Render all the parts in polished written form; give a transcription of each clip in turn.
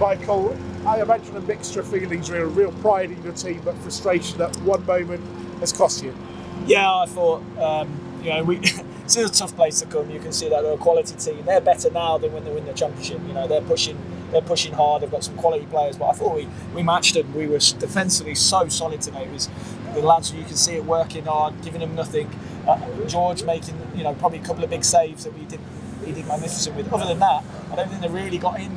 Michael, I imagine a mixture of feelings, real pride in your team, but frustration that one moment has cost you. Yeah, I thought, it's a tough place to come. You can see that they're a quality team. They're better now than when they win the championship. They're pushing hard. They've got some quality players, but I thought we matched them. We were defensively so solid today. It was the lads, you can see it working hard, giving them nothing. George making probably a couple of big saves that he did magnificent with. Other than that, I don't think they really got in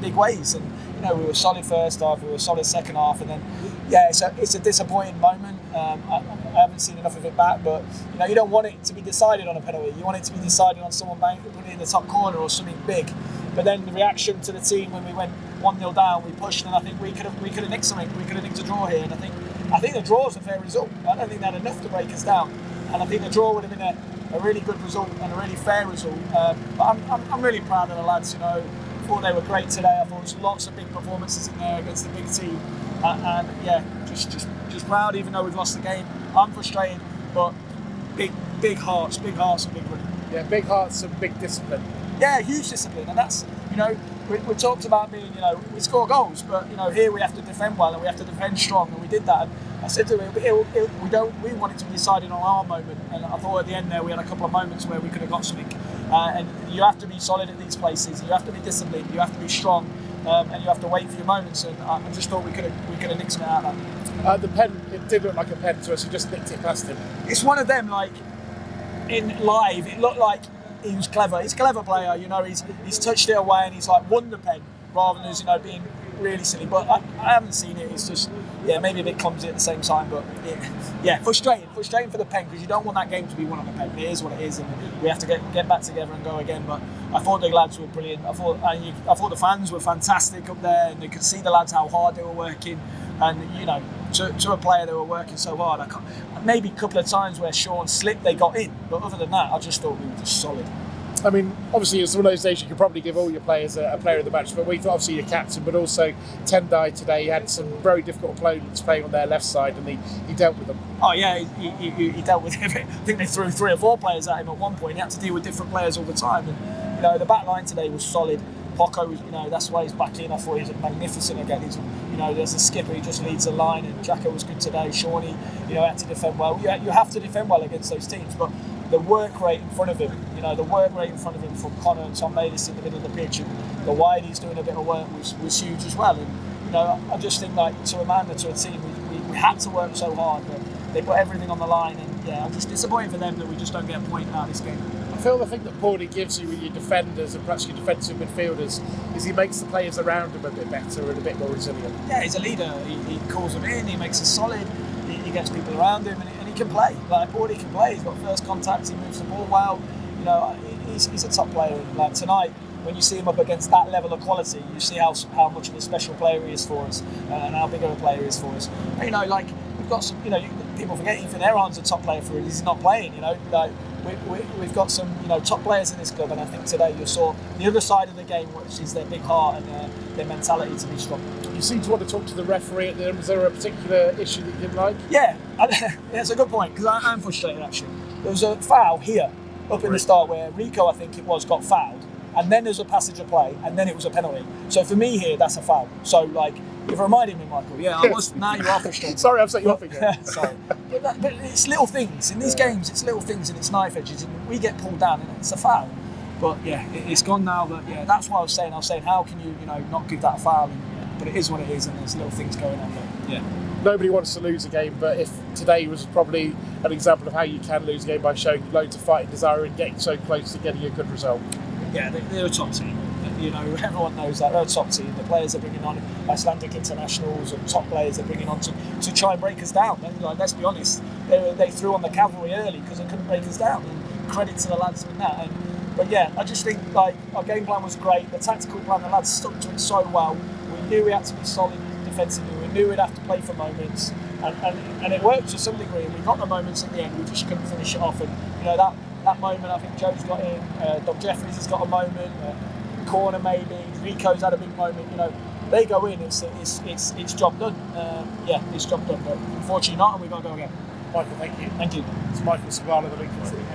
big ways. And we were solid first half, we were solid second half, and then it's a disappointing moment. I haven't seen enough of it back, but you don't want it to be decided on a penalty. You want it to be decided on someone putting it in the top corner or something big. But then the reaction to the team when we went 1-0 down, we pushed, and I think we could have nicked something. We could have nicked a draw here, and I think the draw was a fair result. I don't think they had enough to break us down, and I think the draw would have been a really good result and a really fair result. But I'm really proud of the lads. I thought they were great today. I thought there was lots of big performances in there against the big team, and just proud. Even though we've lost the game, I'm frustrated, but big hearts and big running. Yeah, big hearts and big discipline. Yeah, huge discipline, and that's we talked about being we score goals, but here we have to defend well and we have to defend strong, and we did that. And I said to him, we want it to be decided on our moment, and I thought at the end there we had a couple of moments where we could have got something. And you have to be solid at these places. You have to be disciplined. You have to be strong, and you have to wait for your moments. And I just thought we could have nicked something out of that. The pen, it did look like a pen to us. He just nicked it past him. It's one of them. Like in live, it looked like he was clever. He's a clever player. He's touched it away and he's like won the pen rather than being really silly. But I haven't seen it. It's just maybe a bit clumsy at the same time. But frustrating for the pen, because you don't want that game to be won on the pen. It is what it is, and we have to get back together and go again. But I thought the lads were brilliant. I thought the fans were fantastic up there, and they could see the lads how hard they were working. And to a player, they were working so hard. Maybe a couple of times where Sean slipped, they got in. But other than that, I just thought we were just solid. I mean, obviously, it's one of those days you could probably give all your players a player of the match, but we thought obviously your captain, but also Tendai today, he had some very difficult opponents playing on their left side, and he dealt with them. Oh yeah, he dealt with it. I think they threw 3 or 4 players at him at one point. He had to deal with different players all the time, and the back line today was solid. Poco was, that's why he's back in. I thought he was magnificent again. There's a skipper, he just leads the line, and Jacko was good today. Shawnee, had to defend well. You have to defend well against those teams, but the work rate in front of him, from Connor and Tom Malis in the middle of the pitch, and the wide he's doing a bit of work was huge as well. And I just think to a man or to a team, we had to work so hard, but they put everything on the line, and I'm just disappointed for them that we just don't get a point out of this game. I feel the thing that Paulie gives you with your defenders and perhaps your defensive midfielders is he makes the players around him a bit better and a bit more resilient. Yeah, he's a leader. He calls them in, he makes us solid, he gets people around him, and he can play. Like Paulie can play. He's got first contact. He moves the ball well. He's a top player. Like tonight, when you see him up against that level of quality, you see how much of a special player he is for us, and how big of a player he is for us. We've got some. People forget Ethan Erhan's a top player for us. He's not playing. We've got some top players in this club, and I think today you saw the other side of the game, which is their big heart and their mentality to be strong. You seem to want to talk to the referee at the end. Was there a particular issue that you didn't like? Yeah, it's a good point, because I'm frustrated actually. There was a foul here up in the start where Rico, I think it was, got fouled, and then there's a passage of play, and then it was a penalty. So for me here, that's a foul. So you've reminded me, Michael. Yeah, I was. Now you are frustrated. Sorry, I've set you off again. Sorry. But it's little things. In these games, it's little things and it's knife edges, and we get pulled down and it's a foul. But it's gone now. But that's what I was saying. How can you not give that a foul? But it is what it is, and there's little things going on. But nobody wants to lose a game, but if today was probably an example of how you can lose a game by showing loads of fighting desire and getting so close to getting a good result. Yeah, they're a top team. Everyone knows that they're a top team. The players are bringing on Icelandic internationals and top players are bringing on to try and break us down. And, let's be honest, they threw on the cavalry early because they couldn't break us down. And credit to the lads in that. But I just think our game plan was great. The tactical plan, the lads stuck to it so well. We knew we had to be solid defensively. We knew we'd have to play for moments, and it worked to some degree. And we got the moments at the end. We just couldn't finish it off. And that moment, I think Joe's got in. Dom Jeffries has got a moment. Corner maybe. Rico's had a big moment. They go in. It's job done. It's job done. But unfortunately not, and we've got to go again. Michael, thank you. Thank you. It's Michael Skubala, the Lincoln.